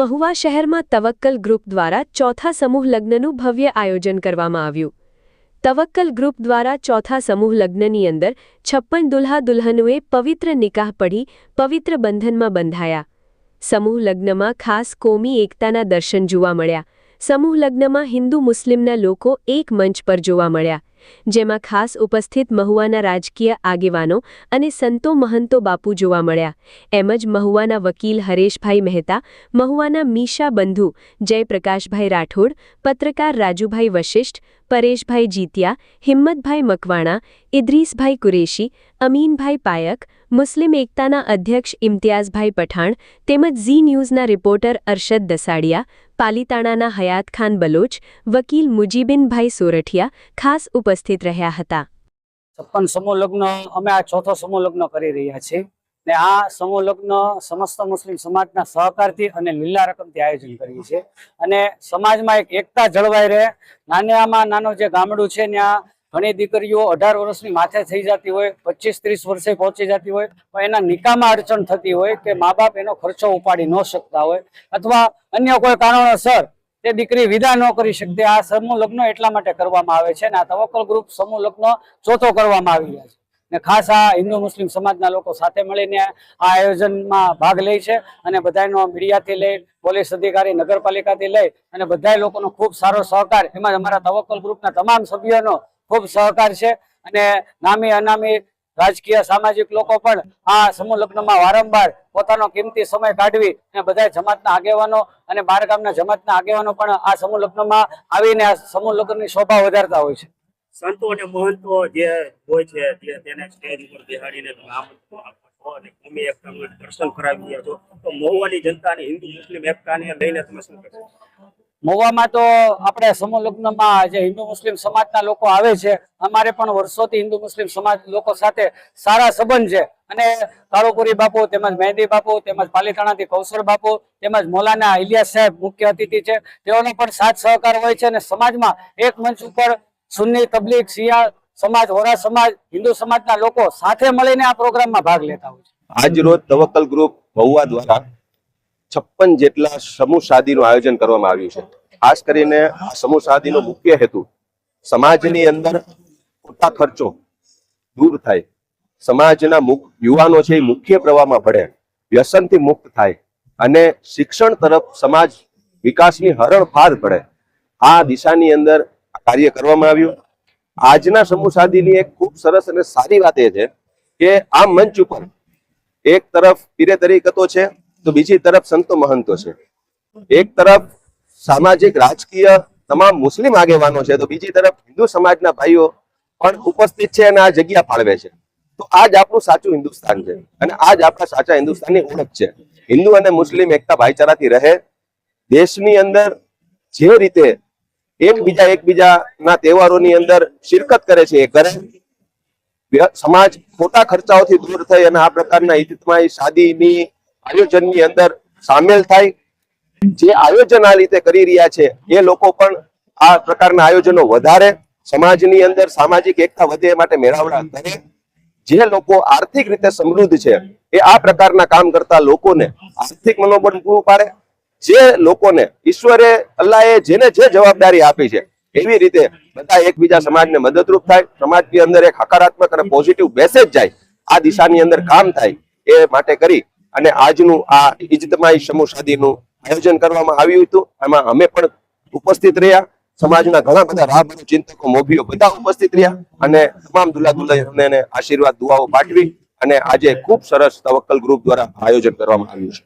મહુવા શહેરમાં તવક્કલ ગ્રુપ દ્વારા ચોથા સમૂહ લગ્નનું ભવ્ય આયોજન કરવામાં આવ્યું। તવક્કલ ગ્રુપ દ્વારા ચોથા સમૂહ લગ્નની અંદર 56 દુલ્હા દુલ્હનોએ પવિત્ર નિકાહ પઢી પવિત્ર બંધનમાં બંધાયા। સમૂહ લગ્નમાં ખાસ કોમી એકતાના દર્શન જોવા મળ્યા। સમૂહ લગ્નમાં હિન્દુ મુસ્લિમના લોકો એક મંચ પર જોવા મળ્યા, જેમાં ખાસ ઉપસ્થિત મહુવાના રાજકીય આગેવાનો અને સંતો મહંતો બાપુ જોવા મળ્યા। એમ જ મહુવાના વકીલ હરેશભાઈ મહેતા, મહુવાના મીશા બંધુ જયપ્રકાશભાઈ રાઠોડ, પત્રકાર રાજુભાઈ વશિષ્ઠ, પરેશભાઈ જીતિયા, હિંમતભાઈ મકવાણા, ઇદ્રીસભાઈ કુરેશી, અમીનભાઈ પાયક, મુસ્લિમ એકતાના અધ્યક્ષ ઇમ્તિયાઝભાઈ પઠાણ તેમજ ઝી ન્યૂઝના રિપોર્ટર અરશદ દસાડિયા, પાલીતાણાના હયાતખાન બલોચ, વકીલ મુજીબિનભાઈ સોરઠિયા ખાસ ઉપસ્થિત રહ્યા હતા। 56 સમૂહ લગ્ન અમે આ ચોથો સમૂહ લગ્ન કરી રહ્યા છીએ ને આ સમૂહ લગ્ન સમસ્ત મુસ્લિમ સમાજના સહકારથી અને લીલા રકમથી આયોજન કરીએ છીએ અને સમાજમાં એક એકતા જળવાઈ રહે। નાનામાં નાનો જે ગામડું છે ત્યાં ઘણી દીકરીઓ 18 વર્ષની માથે થઈ જતી હોય, 25-30 વર્ષે પહોંચી જતી હોય, પણ એના નિકાહમાં અડચણ થતી હોય કે મા બાપ એનો ખર્ચો ઉપાડી ન શકતા હોય અથવા અન્ય કોઈ કારણોસર તે દીકરી વિદા ન કરી શકતી। આ સમૂહ લગ્ન એટલા માટે કરવામાં આવે છે અને આ તવક્કલ ગ્રુપ સમૂહ લગ્ન ચોથો કરવામાં આવી રહ્યા છે ને ખાસ આ હિન્દુ મુસ્લિમ સમાજના લોકો સાથે મળીને આ આયોજનમાં ભાગ લે છે અને બધાનો મીડિયાથી લઈ, પોલીસ અધિકારી, નગરપાલિકાથી લઈ અને બધા લોકોનો ખૂબ સારો સહકાર, એમાં અમારા તવક્કલ ગ્રુપના તમામ સભ્યોનો ખૂબ સહકાર છે અને નામી અનામી રાજકીય સામાજિક લોકો પણ આ સમૂહ લગ્નમાં વારંવાર પોતાનો કિંમતી સમય કાઢવી અને બધા જમાતના આગેવાનો અને બાર ગામના જમાતના આગેવાનો પણ આ સમૂહ લગ્નમાં આવીને આ સમૂહ લગ્નની શોભા વધારતા હોય છે। સંતો અને મહંતો જે હોય છે જે તેને સ્ટેજ ઉપર બેહાડીને કોમી એકતાનું દર્શન કરાવી રહ્યા છો, તો મહુવાની જનતાની હિન્દુ મુસ્લિમ એકતાને લઈને તમે શું કહેશો? મહુવામાં તો આપણે સમૂહ લગ્નમાં જે હિન્દુ મુસ્લિમ સમાજના લોકો આવે છે, અમારે પણ વર્ષોથી હિન્દુ મુસ્લિમ સમાજ લોકો સાથે સારા સંબંધ છે અને કાળુપુરી બાપુ તેમજ મહેંદી બાપુ તેમજ પાલીતાણાથી કૌશર બાપુ તેમજ મૌલાના ઇલિયાસ સાહેબ મુખ્ય અતિથિ છે, તેઓનો પણ સાથ સહકાર હોય છે અને સમાજમાં એક મંચ ઉપર સુન્ની, તબલીગ, શિયા સમાજ, વોરા સમાજ, હિન્દુ સમાજના લોકો સાથે મળીને આ પ્રોગ્રામમાં ભાગ લેતા હોય છે। આજ રોજ તવક્કલ ગ્રુપ મહુવા દ્વારા 56 જેટલા સમૂહ શાદીનું આયોજન કરવામાં આવ્યું છે। ખાસ કરીને આ સમૂહ શાદીનો મુખ્ય હેતુ સમાજની અંદર ખોટા ખર્ચો દૂર થાય, સમાજના યુવાનો છે એ મુખ્ય પ્રવાહમાં ભળે, વ્યસનથી મુક્ત થાય અને શિક્ષણ તરફ સમાજ વિકાસની હરણફાળ પડે, આ દિશાની અંદર કાર્ય કરવામાં આવ્યું। આજના સમૂહ શાદીની એક ખૂબ સરસ અને સારી વાત એ છે કે આ મંચ ઉપર એક તરફ પીરે તરીકતો છે તો બીજી તરફ સંતો મહંતો છે, એક તરફ સામાજિક રાજકીય તમામ મુસ્લિમ આગેવાનો છે તો બીજી તરફ હિન્દુ સમાજના ભાઈઓ પણ ઉપસ્થિત છે અને આ જગ્યા ફાળવે છે। તો આ જ આપણું સાચું હિન્દુસ્તાન છે અને આ જ આપણા સાચા હિન્દુસ્તાનની ઓળખ છે। હિન્દુ અને મુસ્લિમ એકતા ભાઈચારાથી રહે, દેશની અંદર જે રીતે એકબીજાના તહેવારોની અંદર શિરકત કરે છે એ કરે, સમાજ ખોટા ખર્ચાઓથી દૂર થઈ અને આ પ્રકારના ઈજ્તમાઈ શાદીની આયોજનની અંદર સામેલ થાય। જે આયોજન આ રીતે કરી રહ્યા છે એ લોકો પણ આ પ્રકારના આયોજનો વધારે, સમાજની અંદર સામાજિક એકતા વધે એ માટે મેળાવડા કરે। જે લોકો આર્થિક રીતે સમૃદ્ધ છે એ આ પ્રકારના કામ કરતા લોકોને આર્થિક મનોબળ પૂરું પાડે। જે લોકોને ઈશ્વરે, અલ્લાહે જેને જે જવાબદારી આપી છે એવી રીતે બધા એકબીજા સમાજને મદદરૂપ થાય, સમાજની અંદર એક હકારાત્મક અને પોઝિટિવ મેસેજ જાય, આ દિશાની અંદર કામ થાય એ માટે કરી અને આજનું આ ઇજ્તમાઈ સમૂહ શાદીનું આયોજન કરવામાં આવ્યું હતું। એમાં અમે પણ ઉપસ્થિત રહ્યા, સમાજના ઘણા બધા રાહબરો, ચિંતકો, મોભીઓ બધા ઉપસ્થિત રહ્યા અને તમામ દુલ્હા દુલ્હનોને આશીર્વાદ દુઆઓ પાઠવી અને આજે ખૂબ સરસ તવક્કલ ગ્રુપ દ્વારા આયોજન કરવામાં આવ્યું છે।